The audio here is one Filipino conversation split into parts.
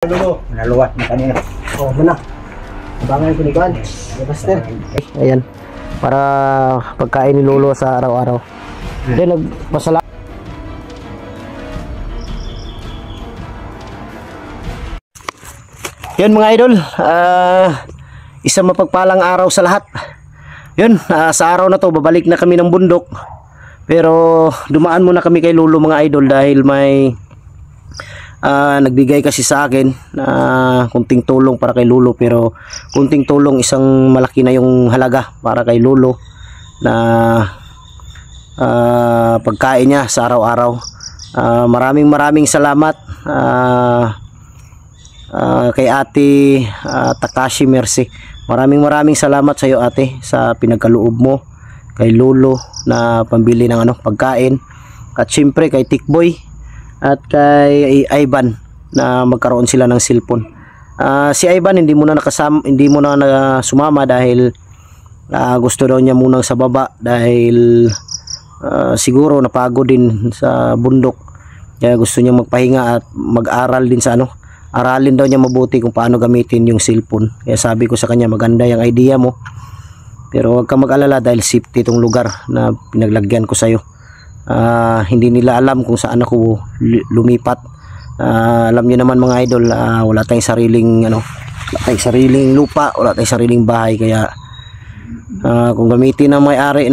Lolo, naluwat na kanina. Oh, na. Abangan ko ni Juan. Master. Ayan. Para pagkain ni Lolo sa araw-araw. Then nagpasalamat. Yun mga idol, isang mapagpalang araw sa lahat. Yun, sa araw na to babalik na kami ng bundok. Pero dumaan muna kami kay Lolo mga idol dahil may nagbigay kasi sa akin na kunting tulong para kay Lolo, pero kunting tulong, isang malaki na yung halaga para kay Lolo na pagkain niya sa araw-araw. Maraming salamat kay Ate Takashi Mercy. Maraming salamat sa iyo ate sa pinagkaloob mo kay Lolo na pambili ng pagkain, at syempre kay Tikboy at kay Ivan na magkaroon sila ng cellphone. Si Ivan hindi muna sumama dahil gusto daw niya munang sa baba dahil siguro napagod din sa bundok. Kaya gusto niya magpahinga at mag-aral din sa aralin daw niya mabuti kung paano gamitin yung cellphone. Kaya sabi ko sa kanya, maganda yung idea mo, pero huwag kang mag-alala dahil safety itong lugar na pinaglagyan ko sa'yo. Hindi nila alam kung saan ako lumipat. Alam niyo naman mga idol, wala tayong sariling lupa, wala tayong sariling bahay, kaya kung gamitin ng may-ari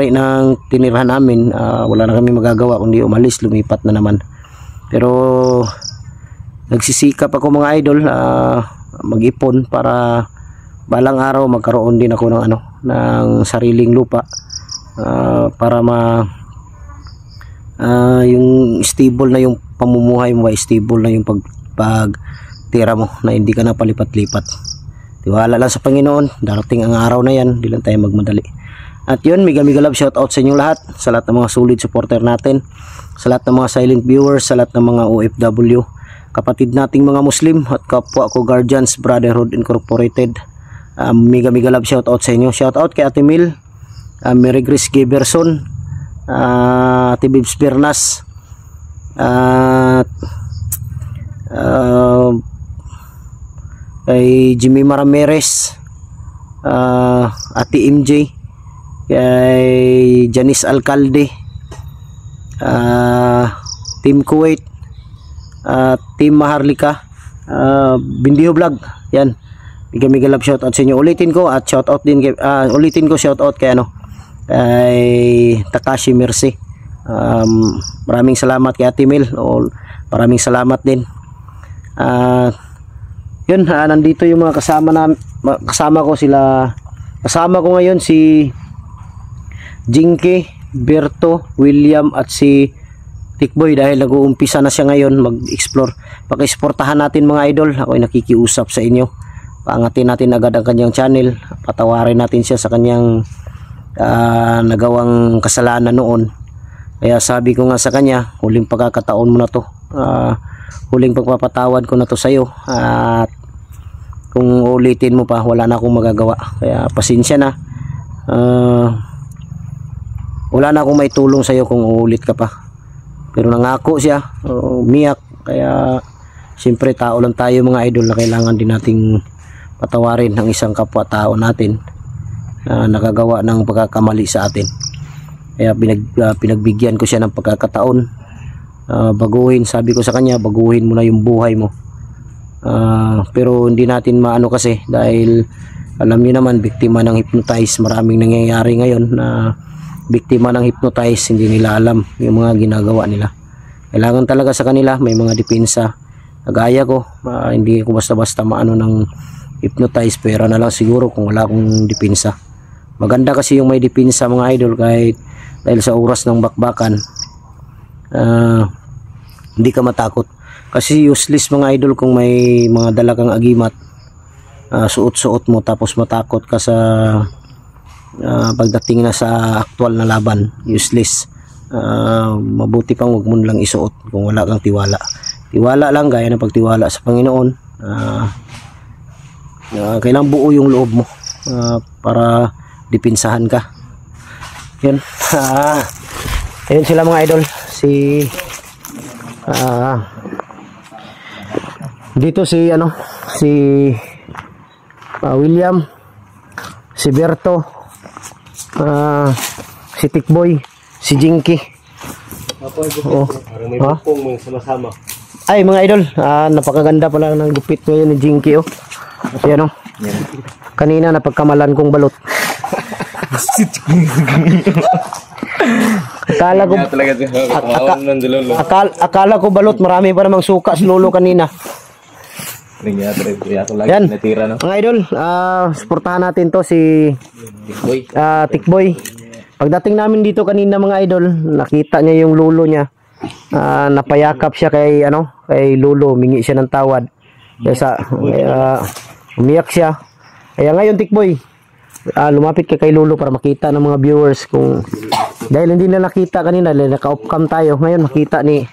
ng tinirahan namin, wala na kami magagawa kundi umalis, lumipat na naman. Pero nagsisikap ako mga idol, mag-ipon para balang araw magkaroon din ako ng sariling lupa, para yung stable na yung pamumuhay mo, stable na yung pagtira mo, na hindi ka na palipat-lipat. Tiwala lang sa Panginoon, darating ang araw na yan, hindi lang tayo magmadali. At yun, mega love shout out sa inyong lahat, sa lahat ng mga solid supporter natin, sa lahat ng mga silent viewers, sa lahat ng mga OFW, kapatid nating mga Muslim at kapwa ko Guardians Brotherhood Incorporated. Mega love shout out sa inyo. Shout out kay Ate Mil, Mary Grace Giberson, Ate Bibs Pernas, kay Jimmy Ramirez, Ate MJ, kay Janice Alcalde, Team Kuwait, Team Maharlika, Bindiho Vlog. Yan, mega love shout out sa inyo. Ulitin ko shout out din kay shout out kay Takashi Mercy. Maraming salamat kay Ate Mel, maraming salamat din. Yun, nandito yung mga kasama ko ngayon, si Jinky, Berto, William at si Tikboy, dahil nag-uumpisa na siya ngayon mag-explore. Pag-exportahan natin mga idol, ako'y nakikiusap sa inyo, paangatin natin agad ang kanyang channel, patawarin natin siya sa kanyang nagawang kasalanan noon. Kaya sabi ko nga sa kanya, huling pagkakataon mo na to, huling pagpapatawad ko na to sa'yo, at kung ulitin mo pa, wala na akong magagawa. Kaya pasensya na, wala na akong maitulong sa'yo kung uulit ka pa. Pero nangako siya, umiyak. Kaya siyempre tao lang tayo mga idol, na kailangan din nating patawarin ang isang kapwa-tao natin na nakagawa ng pagkakamali sa atin. Kaya pinagbigyan ko siya ng pagkakataon, baguhin. Sabi ko sa kanya, baguhin mo na yung buhay mo. Pero hindi natin maano kasi, dahil alam niyo naman, biktima ng hypnotize. Maraming nangyayari ngayon na biktima ng hypnotize, hindi nila alam yung mga ginagawa nila. Kailangan talaga sa kanila may mga depensa. Nagaya ko, hindi ko basta-basta maano ng hypnotize, pera na lang siguro kung wala akong depensa. Maganda kasi yung may depensa mga idol, kahit dahil sa oras ng bakbakan, hindi ka matakot. Kasi useless mga idol kung may mga dala kang agimat, suot-suot mo tapos matakot ka sa pagdating na sa aktual na laban. Useless. Mabuti pang huwag mo lang isuot kung wala kang tiwala. Tiwala lang, gaya ng pagtiwala sa Panginoon. Kailangan buo yung loob mo para dipinsahan ka. Yun. Ayun sila mga idol, si Dito si William, si Berto, si Tikboy, si Jinky. Oh. Parang may bukong mga sama-sama. Ay mga idol, napakaganda pala ng gupit ngayon ni Jinky oh. Yan oh. Kanina napagkamalan kong balot. Akala ko balot, marami pa namang suka si Lolo kanina. Yan, mga idol, suportahan natin to si Tikboy. Pagdating namin dito kanina mga idol, nakita niya yung Lolo niya. Napayakap siya kay Lolo, mingi siya ng tawad. Umiyak siya. Kaya ngayon Tikboy, lumapit ka kay Lolo para makita ng mga viewers kung dahil hindi na nakita kanina, naka-off cam tayo. Ngayon makita ni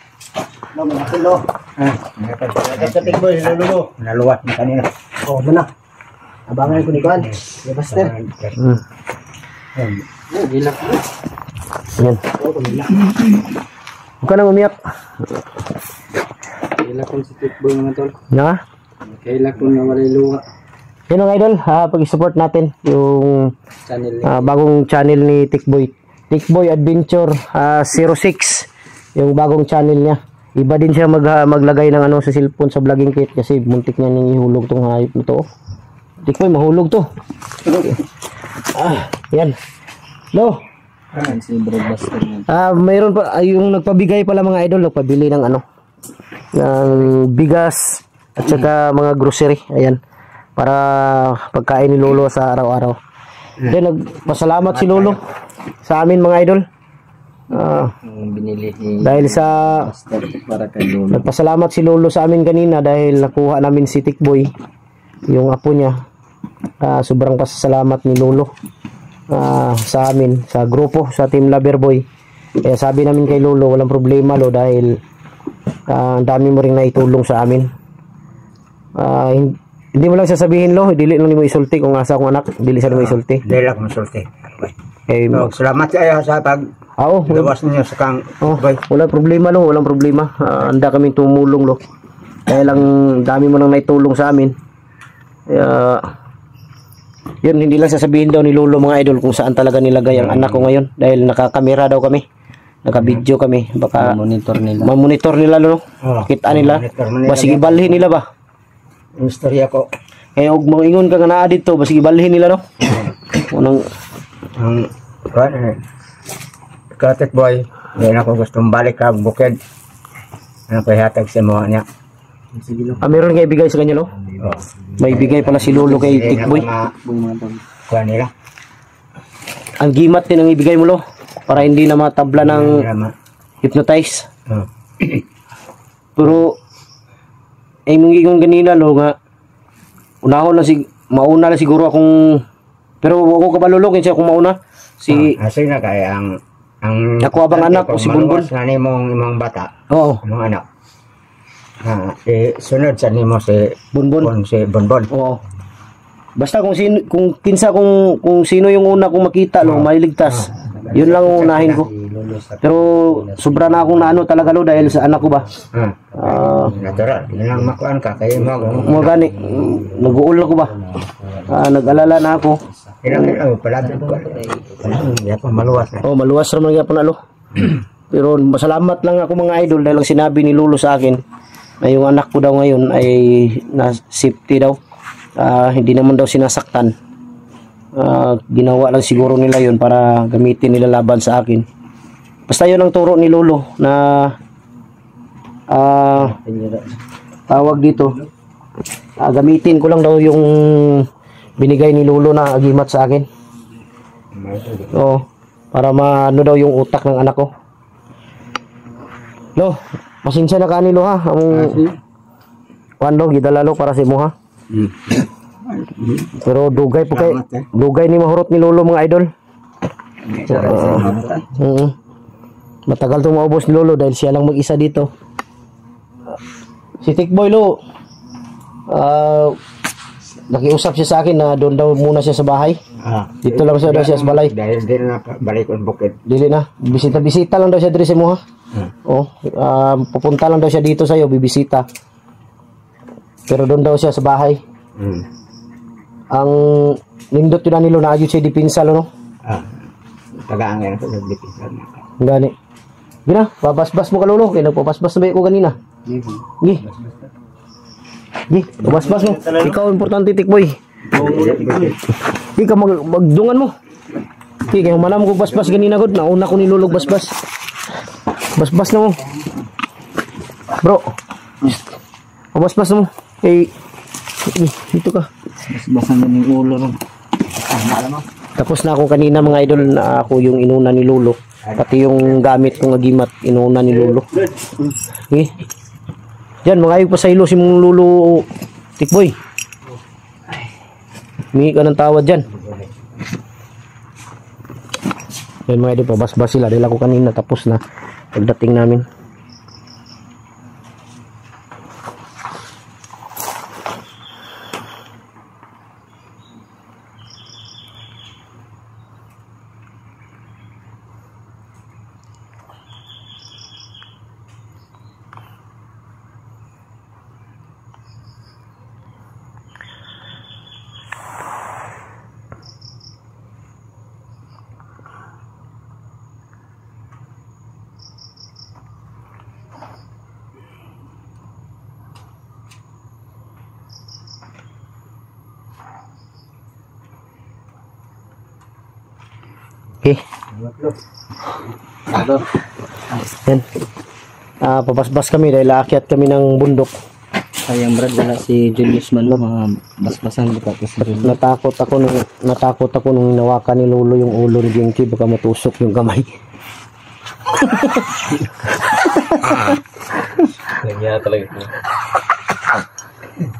Lolo. Sa Tikboy, Lolo. Naluwat na kanina. Oh, na. Abangan ko ni Juan. Basta. Gila. Yan. Huwag ka nang umiyak. Gila kong si Tikboy mga tol. Na? Kailan kong nawalay luha. Yan ang idol, pag-support natin yung bagong channel ni Tikboy. Tikboy Adventure 06, yung bagong channel niya. Iba din siya maglagay ng sa cellphone sa vlogging kit kasi muntik niya nang ihulog tong hayop nito. Tikboy, mahulog to. Yan. No. Mayroon pa yung nagpabigay pala mga idol, nagpabili ng ng bigas at saka mga grocery. Ayan. Para pagkain ni Lolo sa araw-araw. Then nagpasalamat si Lolo sa amin mga idol. Dahil sa para kay Lolo. nagpasalamat si Lolo sa amin kanina dahil nakuha namin si Tikboy, yung apo niya. Sobrang pasalamat ni Lolo sa amin, sa grupo, sa Team Loverboy. Kaya sabi namin kay Lolo, walang problema lo dahil ang dami mo ring naitulong sa amin. Hindi mo lang sasabihin lo, dili lang mo isulti kung asa akong anak, dili sa mo isulti. Dili lang isulti. So, salamat kayo sa lawas ninyo sa kang walang problema lo, walang problema. Handa kaming tumulong lo. Kaya lang dami mo nang naitulong sa amin. Yun, hindi lang sasabihin daw ni Lolo mga idol kung saan talaga nilagay ang anak ko ngayon dahil nakakamera daw kami. Naka-video kami, baka mamonitor nila lo. Kita nila. Basig ibalhin nila ba? Istorya ko. Kaya huwag mong ingon ka nga naa dito, basig ibalhin nila no. Unang Katek boy, hindi na ako gustong balik ka bukid. Ano ko ihatag sa mga niya. Meron nga ibigay sa kanya lo? May ibigay pala si Lolo kay Tikboy. Kuha nila. Ang gimat din ang ibigay mo lo para hindi na matabla ng hypnotize. Pero mong ingon kanina lo nga mauna na siguro akong pero wako ka balulukin siya kung mauna si asay na kaya ang ako abang anak ko si Bunbun nga nimong imong bata. Oo. Imong anak. Sunod sa nimo si Bunbun. Si Bunbun. Oo. Basta kung sino yung una kong makita lo mailigtas. Yun lang ang unahin ko. Pero sobra na akong naano talaga lo dahil sa anak ko ba. Natural. Yun lang makuan ka kay mo gani. Nag-uul ako ba. Nag-alala na ako. Ilang pala. Maluwas na. Maluwas naman nga po na lo. Pero masalamat lang ako mga idol dahil ang sinabi ni Lolo sa akin na yung anak ko daw ngayon ay na safety daw. Hindi naman daw sinasaktan. Ginawa lang siguro nila yun para gamitin nila laban sa akin. Basta yun ang turo ni Lolo na tawag dito. Gamitin ko lang daw yung binigay ni Lolo na agimat sa akin. Para maano daw yung utak ng anak ko. Lo, pasensya na kanilo ha. Wando gidala lo para sa imo ha. Pero dugay po kay dugay ni mahurot ni Lolo mga idol. Matagal tong maubos ni Lolo dahil siya lang mag-isa dito. Si Tikboy lo nakiusap siya sa akin na doon daw muna siya sa bahay. Dito lang siya daw siya sa balay. Dahil din na balik on bukid. Dili na. Bisita lang daw siya diri sa mo ha. Pupunta lang daw siya dito sa iyo, bibisita. Pero doon daw siya sa bahay. Ang nindot yun na nilo na ayun siya dipinsa no? Tagaan sa dipinsa. Gani. Gina, babasbas mo ka lolo. Kaya nagpapasbas na ba ko ganina? Gi. Gi, babasbas mo. Ikaw importante tikboy. Gi ka magdungan mo. Gi, kaya manam ko basbas ganina god. Nauna ko nilulog basbas. Basbas na mo. Bro. Babasbas mo. Eh, dito ka. Basbasan mo yung ulo ron. Tapos na ako kanina mga idol na ako yung inuna ni Lolo. Pati yung gamit kong agimat inuna ni Lolo. Okay. Diyan mga ayog pa sa ilo si mong Lolo Tikboy. Mingi ka ng tawad dyan. Yan mga idol, pabasbas sila dahil ako kanina tapos na pagdating namin. Okay. Yan. Papasbas kami dahil aakyat kami ng bundok. Sayang brad, wala si Julius man mga basbasan ko tapos Natakot ako nung nawakan ni Lolo yung ulo ni Jinky, baka matusok yung kamay. Nangyari talaga ito.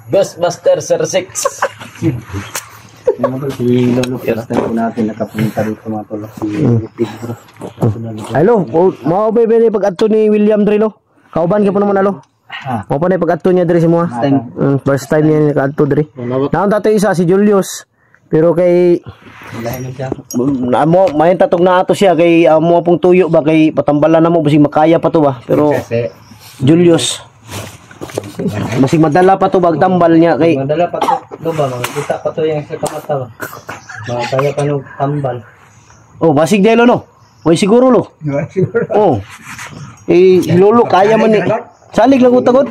Ghostbuster Sir 6. Si Lolo first time po natin nakapunta dito mga tolo si Pedro. Hello, mao ba ni pag-adto ni William Drilo? Kauban ka po naman alo. Mao pa na pag-adto niya diri si mo. First time niya naka-adto diri. Naon tato isa si Julius. Pero kay mo may tatog na ato siya kay mo pong tuyo ba kay patambalan na mo basig makaya pa to ba. Pero Julius basig madala pa to bag tambal niya kay Madala pa to ba makita pa to yung sa kamata ba. Makaya pa ng tambal. oh basig delo no. Oy siguro lo. Oh. Lolo kaya man ni. Salig lang utagod.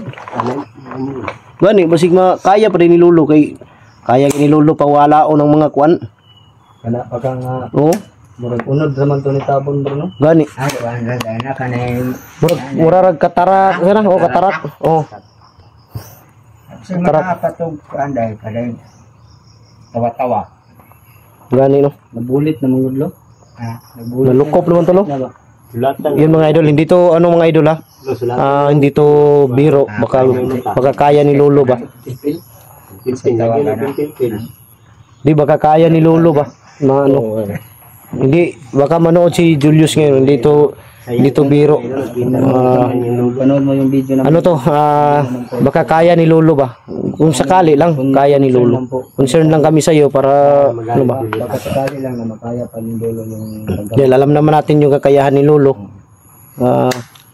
Gani basig kaya pa rin ni Lolo kay kaya ni Lolo pawalao ng mga kwan. Kana pa kang Oh. murag unod naman to ni tabon bro no. Gani. Ana kanay Murarag katarak sana o katarak. Oh. sa mga patog anday kaday tawa-tawa. Gani no. Nabulit na mga udlo. Nabulit. Nalukop naman to lo. Sulatan. Yun mga idol, hindi to ano mga idol ha. Hindi to biro, baka kaya ni Lolo ba? Di baka kaya ni Lolo ba? Na ano? Hindi baka manood si Julius ngayon, hindi to biro. Panood mo yung video na Ano to? Baka kaya ni Lolo ba? Kung sakali lang kaya ni Lolo. Concern lang kami sa iyo para ano ba? baka sakali lang na makaya pa ni Lolo yung Dahil alam naman natin yung kakayahan ni Lolo.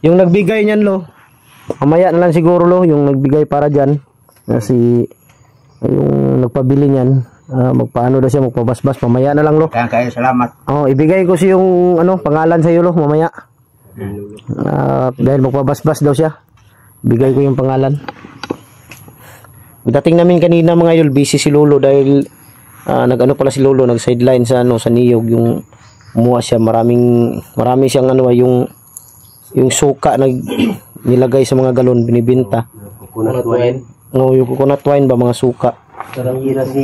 Yung nagbigay niyan lo. Mamaya na lang siguro lo yung nagbigay para diyan. Kasi yung nagpabili niyan, magpaano daw siya magpabasbas mamaya na lang lo. Kaya kayo salamat. Oh, ibigay ko si yung ano pangalan sa iyo lo mamaya. Dahil magpabasbas daw siya. Bigay ko yung pangalan. Dating namin kanina mga idol, busy si Lolo dahil nag-ano pala si Lolo, nag-sideline sa ano sa niyog yung kumuha siya, marami siyang ano yung suka nilagay sa mga galon binibenta. Coconut wine. No, yung coconut wine ba mga suka. Hira si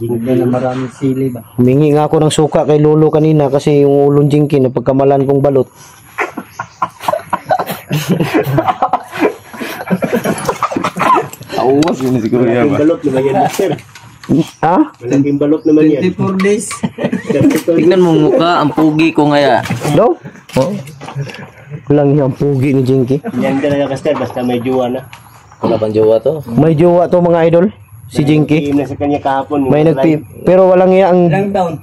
Na maraming sili ba? Humingi nga ako ng suka kay Lolo kanina kasi yung ulong Jinky na pagkamalan kong balot. Awas yun siguro yan ba? Balot naman yan, sir. Ha? Malaking balot naman yan. 24 days. Tingnan mo mukha, ang pugi ko ngaya. No? Oh. Lang yung pugi ni Jinky. Yan ka na kastel, basta may juwa na. Wala pang jowa to. May jowa to mga idol. Si Jinky. Team na sa kanya kahapon. May pero walang iya ang Ilang taon?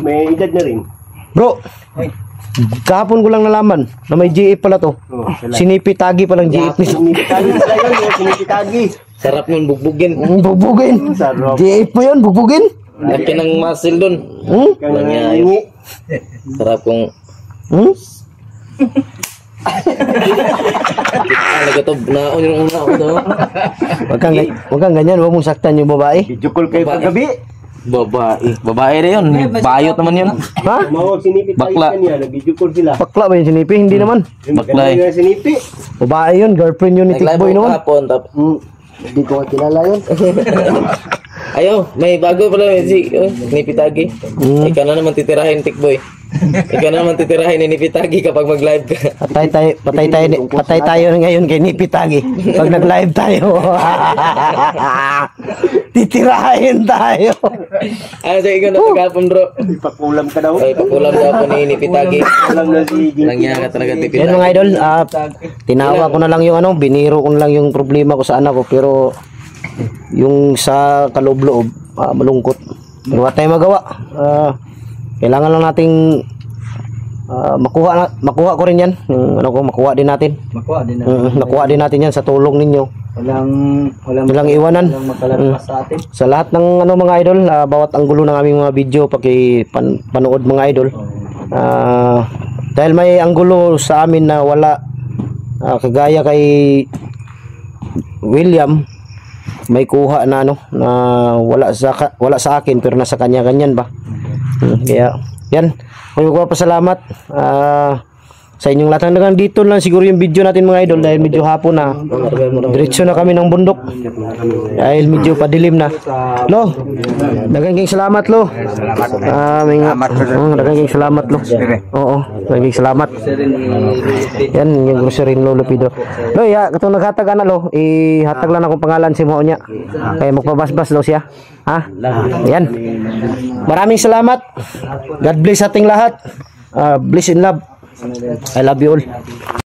May edad na rin. bro. Kahapon ko lang nalaman na may GF pala to. Oh, Sinipitagi palang GF ni. Sinipitagi pala yun, sinipitagi. Sarap nun bugbugin. Bugbugin. Sarap. GF mo yun, bugbugin. Laki ng muscle dun. Kang Nangyayos. nangingi. Sarap kung Hmm? nagatob na yung una ko to. Wag kang ganyan, wag mong saktan yung babae. Video call kayo paggabi. Babae. Babae na yun. Bayot naman yun. Ha? Tumawag sinipitagi Bakla. kanya, nag-video call sila. Bakla ba yung sinipi? Hindi naman. Bakla eh. Maganda nga sinipi. Babae yun, girlfriend yun ni Nag-live Tikboy ako noon. kahapon. Hindi ko kilala yun. Ayo, may bago pala si Nipitagi. Ikaw na naman titirahin, Tikboy. Ikaw na naman titirahin ni Nipitagi kapag mag-live ka. Patay tayo ngayon kay Nipitagi. Pag nag-live tayo. Titirahin tayo. Ano sa ikaw na pagkapon, bro? Ipakulam ka daw. Ay, pakulam daw ako ni Nipitagi. Kulam na si Jinky. Langya ka talaga, Yan Nipitagi. mga idol, tinawa ko na lang yung biniro ko na lang yung problema ko sa anak ko, pero yung sa kaloob-loob, malungkot. Pero wala tayong magawa. Kailangan lang nating makuha ko rin yan. Makuha din natin. Makuha din na. Nakuha din natin yan sa tulong ninyo. Walang iwanan. magkalagpas sa atin. Sa lahat ng mga idol, bawat anggulo ng aming mga video panood mga idol. Dahil may anggulo sa amin na wala, kagaya kay William, may kuha na na wala sa akin pero nasa kanya ganyan ba. Kaya yan, magpapasalamat sa inyong lahat. Hanggang dito lang siguro yung video natin mga idol dahil medyo hapon na. Diretso na kami ng bundok dahil medyo padilim na. Lo, daghang king salamat lo. Daghang king salamat lo. Oo, daghang king salamat. Yan yung grocery Lolo Pedro. Lo, ya, katong naghatag ana lo, ihatag lang akong pangalan si mo niya. Kaya magpabasbas daw siya. Ha? Yan. Maraming salamat. God bless ating lahat. Bless in love. I love you all.